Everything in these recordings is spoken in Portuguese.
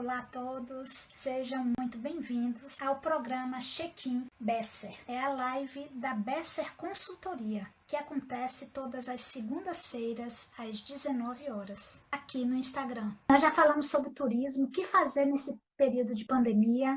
Olá a todos, sejam muito bem-vindos ao programa Check-in Besser. É a live da Besser Consultoria, que acontece todas as segundas-feiras, às 19 horas, aqui no Instagram. Nós já falamos sobre turismo, o que fazer nesse período de pandemia,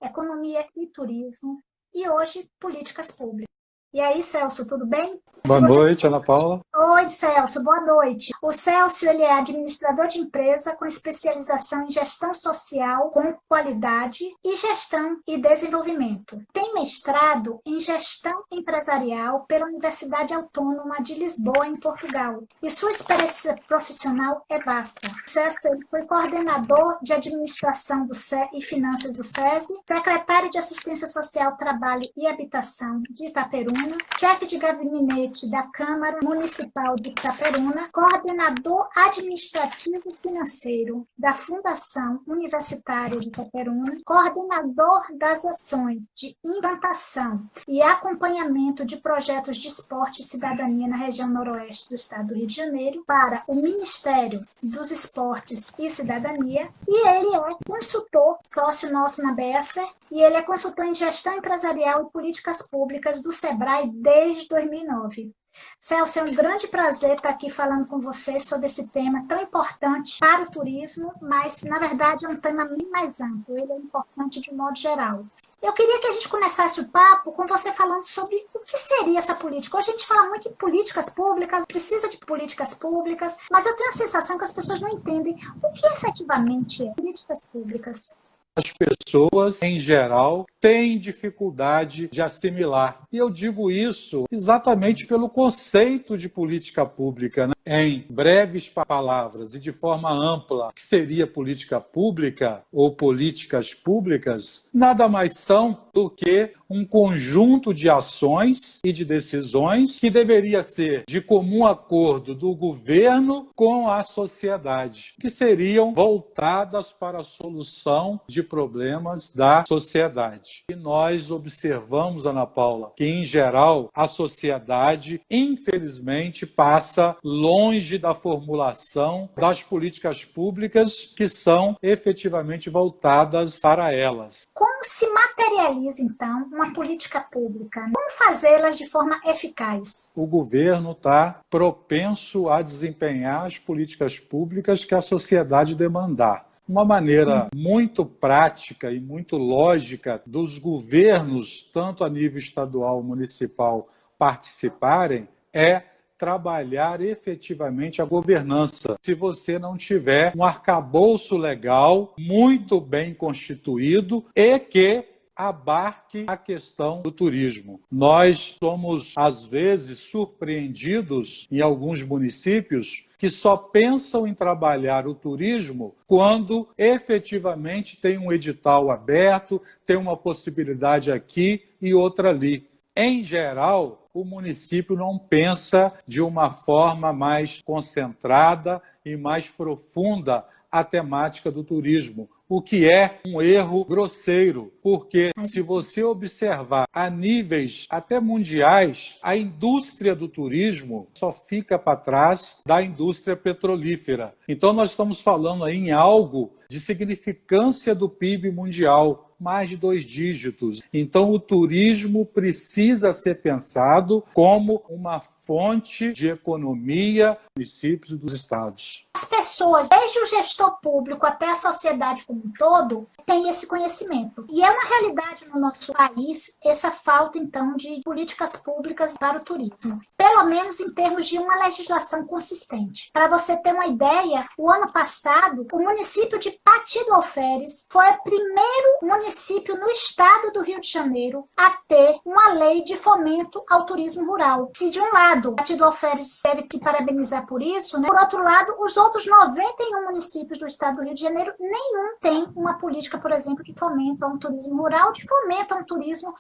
economia e turismo, e hoje, políticas públicas. E aí, Celso, tudo bem? Boa noite, Ana Paula. Oi, Celso, boa noite. O Celso, ele é administrador de empresa com especialização em gestão social com qualidade e gestão e desenvolvimento. Tem mestrado em gestão empresarial pela Universidade Autônoma de Lisboa, em Portugal. E sua experiência profissional é vasta. O Celso, ele foi coordenador de administração do e finanças do SESI, secretário de Assistência Social, Trabalho e Habitação de Itaperuna, chefe de gabinete da Câmara Municipal de Itaperuna, coordenador administrativo e financeiro da Fundação Universitária de Itaperuna, coordenador das ações de implantação e acompanhamento de projetos de esporte e cidadania na região noroeste do estado do Rio de Janeiro para o Ministério dos Esportes e Cidadania, e ele é consultor, sócio nosso na Besser, e ele é consultor em gestão empresarial e políticas públicas do SEBRAE desde 2009. Celso, é um grande prazer estar aqui falando com você sobre esse tema tão importante para o turismo, mas, na verdade, é um tema bem mais amplo, ele é importante de modo geral. Eu queria que a gente começasse o papo com você falando sobre o que seria essa política. Hoje a gente fala muito em políticas públicas, precisa de políticas públicas, mas eu tenho a sensação que as pessoas não entendem o que efetivamente é políticas públicas. As pessoas, em geral, têm dificuldade de assimilar. E eu digo isso exatamente pelo conceito de política pública, né? Em breves palavras e de forma ampla, o que seria política pública ou políticas públicas, nada mais são do que um conjunto de ações e de decisões que deveria ser de comum acordo do governo com a sociedade, que seriam voltadas para a solução de problemas da sociedade. E nós observamos, Ana Paula, que, em geral, a sociedade, infelizmente, passa longe da formulação das políticas públicas que são efetivamente voltadas para elas. Como se materializa, então, uma política pública? Como fazê-las de forma eficaz? O governo está propenso a desempenhar as políticas públicas que a sociedade demandar. Uma maneira muito prática e muito lógica dos governos, tanto a nível estadual ou municipal, participarem é trabalhar efetivamente a governança. Se você não tiver um arcabouço legal muito bem constituído e que abarque a questão do turismo. Nós somos, às vezes, surpreendidos em alguns municípios que só pensam em trabalhar o turismo quando efetivamente tem um edital aberto, tem uma possibilidade aqui e outra ali. Em geral, o município não pensa de uma forma mais concentrada e mais profunda a temática do turismo, o que é um erro grosseiro, porque se você observar a níveis até mundiais, a indústria do turismo só fica para trás da indústria petrolífera. Então nós estamos falando aí em algo de significância do PIB mundial, mais de 2 dígitos. Então o turismo precisa ser pensado como uma fonte de economia dos municípios e dos estados. As pessoas, desde o gestor público até a sociedade como um todo, têm esse conhecimento. E é uma realidade no nosso país essa falta, então, de políticas públicas para o turismo. Pelo menos em termos de uma legislação consistente. Para você ter uma ideia, o ano passado, o município de Pati do Alferes foi o primeiro município no estado do Rio de Janeiro a ter uma lei de fomento ao turismo rural. Se de um lado, Pati do Alferes deve se parabenizar por isso, né? Por outro lado, os outros 91 municípios do estado do Rio de Janeiro, nenhum tem uma política, por exemplo, de fomento a um turismo rural, de fomento a um turismo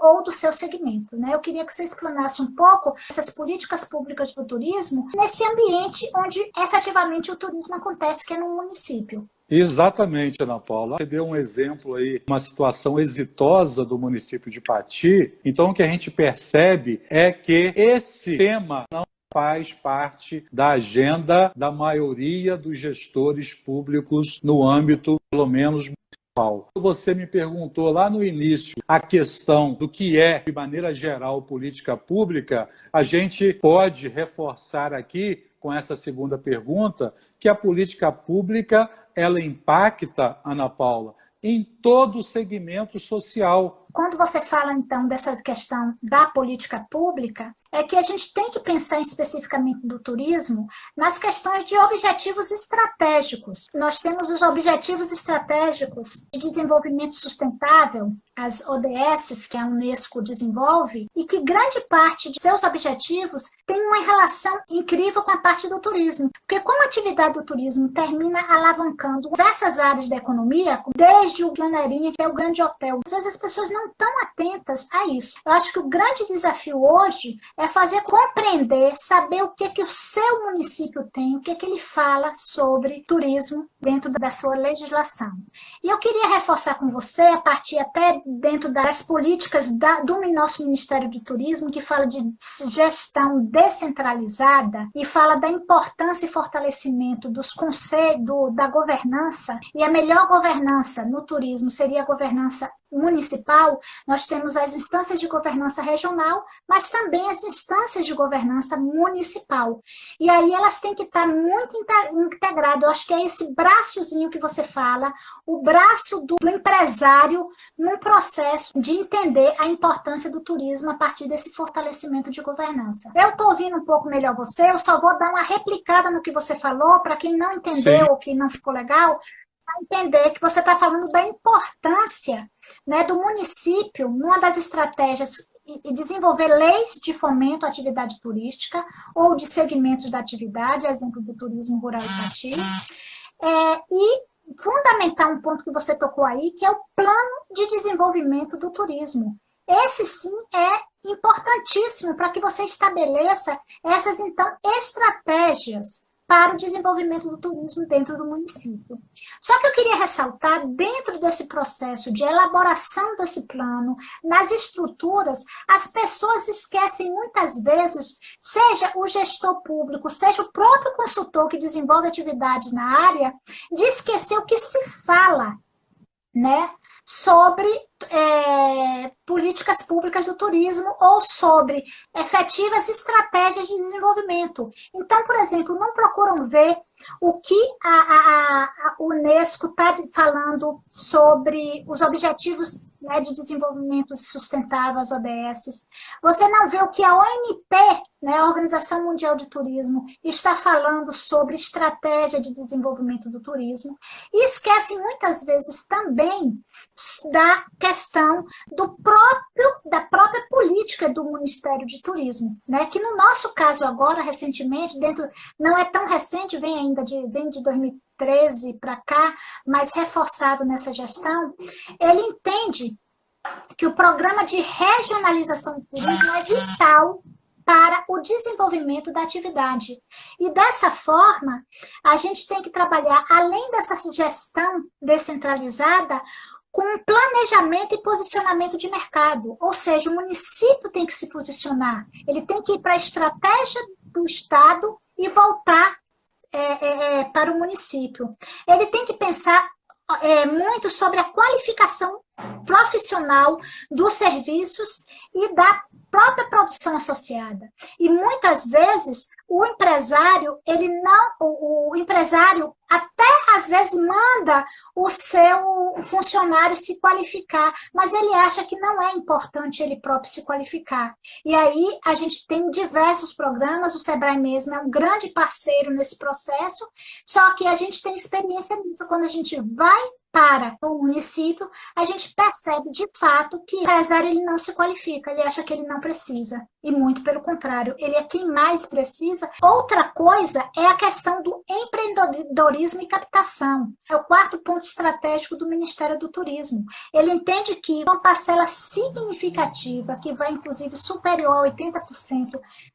ou do seu segmento, né? Eu queria que você explanasse um pouco essas políticas públicas do turismo nesse ambiente onde efetivamente o turismo acontece, que é no município. Exatamente, Ana Paula. Você deu um exemplo aí, uma situação exitosa do município de Pati. Então, o que a gente percebe é que esse tema não faz parte da agenda da maioria dos gestores públicos no âmbito, pelo menos, municipal. Você me perguntou lá no início a questão do que é, de maneira geral, política pública. A gente pode reforçar aqui, com essa segunda pergunta, que a política pública ela impacta, Ana Paula, em todo o segmento social. Quando você fala, então, dessa questão da política pública, é que a gente tem que pensar especificamente do turismo nas questões de objetivos estratégicos. Nós temos os objetivos estratégicos de desenvolvimento sustentável, as ODS, que a Unesco desenvolve, e que grande parte de seus objetivos tem uma relação incrível com a parte do turismo. Porque como a atividade do turismo termina alavancando diversas áreas da economia, desde o Planeirinha, que é o grande hotel, às vezes as pessoas não estão atentas a isso. Eu acho que o grande desafio hoje é fazer compreender, saber o que o seu município tem, o que ele fala sobre turismo dentro da sua legislação. E eu queria reforçar com você, a partir até dentro das políticas do nosso Ministério do Turismo, que fala de gestão descentralizada e fala da importância e fortalecimento dos conselhos, da governança, e a melhor governança no turismo seria a governança municipal. Nós temos as instâncias de governança regional, mas também as instâncias de governança municipal. E aí elas têm que estar muito integradas. Eu acho que é esse braçozinho que você fala, o braço do empresário num processo de entender a importância do turismo a partir desse fortalecimento de governança. Eu estou ouvindo um pouco melhor você, eu só vou dar uma replicada no que você falou, para quem não entendeu ou que não ficou legal, entender que você está falando da importância, né, do município, numa das estratégias, e desenvolver leis de fomento à atividade turística ou de segmentos da atividade, exemplo do turismo rural e Pati, e fundamentar um ponto que você tocou aí, que é o plano de desenvolvimento do turismo. Esse sim é importantíssimo para que você estabeleça essas, então, estratégias para o desenvolvimento do turismo dentro do município. Só que eu queria ressaltar, dentro desse processo de elaboração desse plano, nas estruturas, as pessoas esquecem muitas vezes, seja o gestor público, seja o próprio consultor que desenvolve atividade na área, de esquecer o que se fala, né, sobre políticas públicas do turismo ou sobre efetivas estratégias de desenvolvimento. Então, por exemplo, não procuram ver o que a Unesco está falando sobre os objetivos, né, de desenvolvimento sustentável, as ODS. Você não vê o que a OMT, né, a Organização Mundial de Turismo, está falando sobre estratégia de desenvolvimento do turismo, e esquecem muitas vezes também da questão da própria política do Ministério de Turismo, né, que no nosso caso agora, recentemente, não é tão recente, vem de 2013 para cá, mas reforçado nessa gestão, ele entende que o programa de regionalização do turismo é vital para o desenvolvimento da atividade. E dessa forma, a gente tem que trabalhar, além dessa gestão descentralizada, com um planejamento e posicionamento de mercado. Ou seja, o município tem que se posicionar, ele tem que ir para a estratégia do Estado e voltar para o município. Ele tem que pensar muito sobre a qualificação profissional dos serviços e da própria produção associada. E muitas vezes o empresário, o empresário até às vezes manda o seu funcionário se qualificar, mas ele acha que não é importante ele próprio se qualificar. E aí a gente tem diversos programas, o Sebrae mesmo é um grande parceiro nesse processo, só que a gente tem experiência nisso. Quando a gente vai para o município, a gente percebe de fato que o empresário ele não se qualifica, ele acha que ele não precisa. E muito pelo contrário, ele é quem mais precisa. Outra coisa é a questão do empreendedorismo e captação. É o quarto ponto estratégico do Ministério do Turismo. Ele entende que uma parcela significativa, que vai inclusive superior a 80%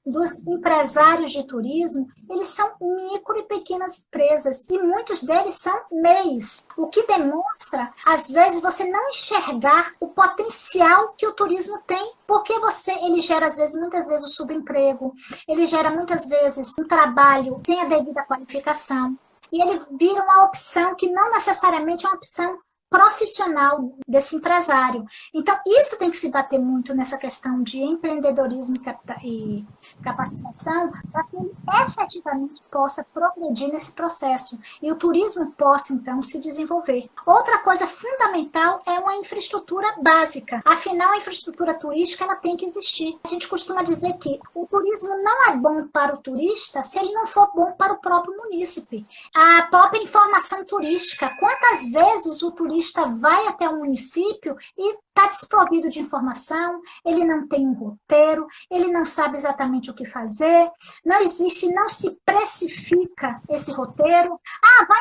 dos empresários de turismo, eles são micro e pequenas empresas, e muitos deles são MEIs, o que demonstra demonstra, às vezes, você não enxergar o potencial que o turismo tem, porque ele gera, muitas vezes, o subemprego, ele gera, muitas vezes, um trabalho sem a devida qualificação, e ele vira uma opção que não necessariamente é uma opção profissional desse empresário. Então, isso tem que se bater muito nessa questão de empreendedorismo e capacitação, para que ele efetivamente possa progredir nesse processo e o turismo possa, então, se desenvolver. Outra coisa fundamental é uma infraestrutura básica. Afinal, a infraestrutura turística ela tem que existir. A gente costuma dizer que o turismo não é bom para o turista se ele não for bom para o próprio munícipe. A própria informação turística, quantas vezes o turista vai até o município e está desprovido de informação, ele não tem um roteiro, ele não sabe exatamente o que fazer, não se precifica esse roteiro. Vai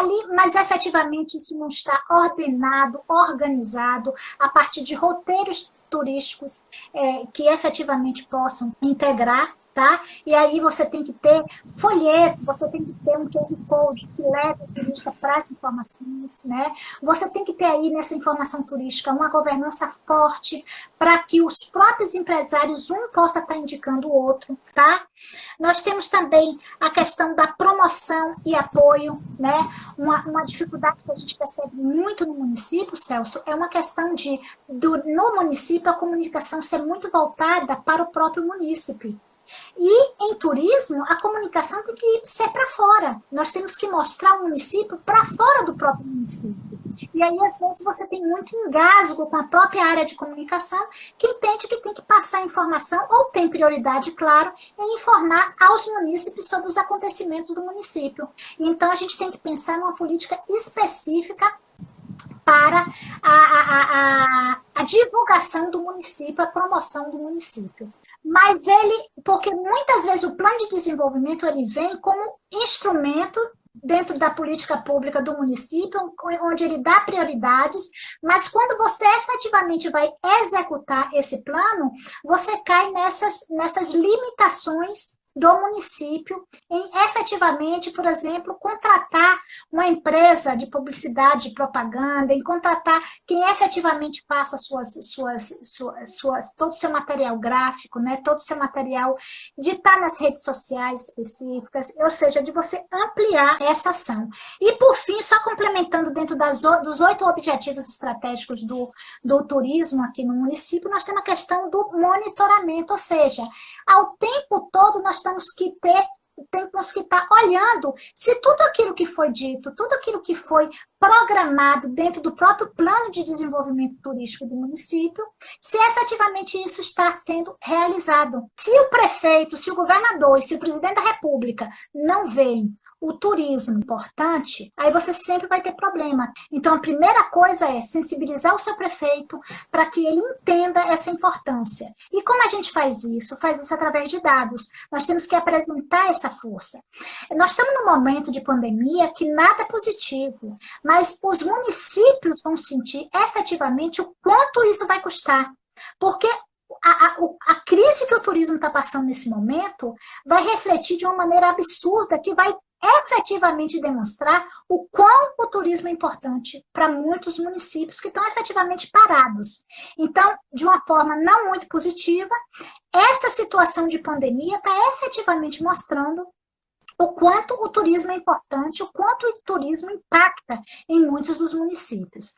ali, mas efetivamente isso não está ordenado, organizado, a partir de roteiros turísticos que efetivamente possam integrar. Tá? E aí você tem que ter folheto, você tem que ter um QR Code que leve o turista para as informações, né? Você tem que ter aí nessa informação turística uma governança forte para que os próprios empresários, um possa estar indicando o outro, tá? Nós temos também a questão da promoção e apoio, né? Uma dificuldade que a gente percebe muito no município, Celso, é uma questão no município a comunicação ser muito voltada para o próprio munícipe. E em turismo, a comunicação tem que ser para fora. Nós temos que mostrar o município para fora do próprio município. E aí, às vezes, você tem muito engasgo com a própria área de comunicação, que entende que tem que passar informação, ou tem prioridade, claro, em informar aos munícipes sobre os acontecimentos do município. Então, a gente tem que pensar numa política específica para a divulgação do município, a promoção do município. Mas porque muitas vezes o plano de desenvolvimento ele vem como instrumento dentro da política pública do município, onde ele dá prioridades, mas quando você efetivamente vai executar esse plano, você cai nessas limitações do município em efetivamente, por exemplo, contratar uma empresa de publicidade e propaganda, em contratar quem efetivamente passa todo o seu material gráfico, né, todo o seu material de estar nas redes sociais específicas, ou seja, de você ampliar essa ação. E, por fim, só complementando dentro dos 8 objetivos estratégicos do turismo aqui no município, nós temos a questão do monitoramento, ou seja, ao tempo todo nós temos que estar olhando se tudo aquilo que foi dito, tudo aquilo que foi programado dentro do próprio plano de desenvolvimento turístico do município, se efetivamente isso está sendo realizado. Se o prefeito, se o governador e se o presidente da República não veem o turismo importante, aí você sempre vai ter problema. Então, a primeira coisa é sensibilizar o seu prefeito para que ele entenda essa importância. E como a gente faz isso? Faz isso através de dados. Nós temos que apresentar essa força. Nós estamos num momento de pandemia que nada é positivo, mas os municípios vão sentir efetivamente o quanto isso vai custar. Porque a crise que o turismo está passando nesse momento vai refletir de uma maneira absurda que vai efetivamente demonstrar o quão o turismo é importante para muitos municípios que estão efetivamente parados. Então, de uma forma não muito positiva, essa situação de pandemia está efetivamente mostrando o quanto o turismo é importante, o quanto o turismo impacta em muitos dos municípios.